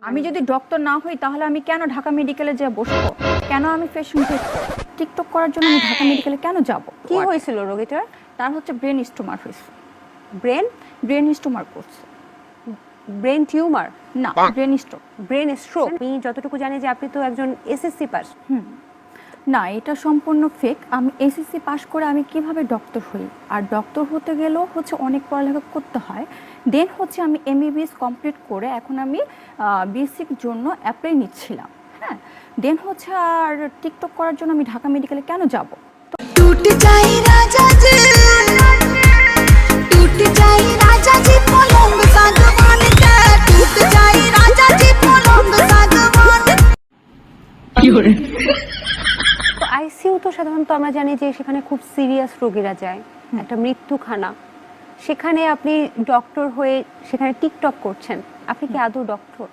আমি যদি ডক্টর না হই তাহলে আমি কেন ঢাকা মেডিকেলে যেয়ে বসবো? কেন আমি ফ্যাশন টিকটক করার জন্য আমি ঢাকা মেডিকেলে কেন যাব? কি হয়েছিল রোগীটার? তার হচ্ছে ব্রেন স্টোমার হয়েছে। ব্রেন ব্রেন স্টোমার করছে। ব্রেন টিউমার না, ব্রেন স্ট্রোক। Brain stroke. আমি যতটুকু জানি যে আপনি তো একজন এসএসসি পাস। না, এটা সম্পূর্ণ ফেক। আমি এসএসসি পাশ করে আমি কিভাবে ডক্টর হই? আর ডক্টর হতে গেলেও হচ্ছে অনেক পড়ালেখা করতে হয়। দেন হচ্ছে আমি এমবিবিএস কমপ্লিট করে এখন আমি বিএসসির জন্য অ্যাপ্লাই নিচ্ছিলাম। হ্যাঁ, দেন হচ্ছে আর টিকটক করার জন্য আমি ঢাকা মেডিকেলে কেন যাব? टूट जाए राजा जी, टूट जाए राजा जी पलंग सागवान का, टूट जाए राजा जी पलंग सागवान। তো আইসিইউ তো সাধারণত আমরা জানি যে সেখানে খুব সিরিয়াস রোগীরা যায়, একটা মৃত্যুখানা। সেখানে আপনি ডক্টর হয়ে সেখানে টিকটক করছেন, আপনি কি আদৌ ডক্টর?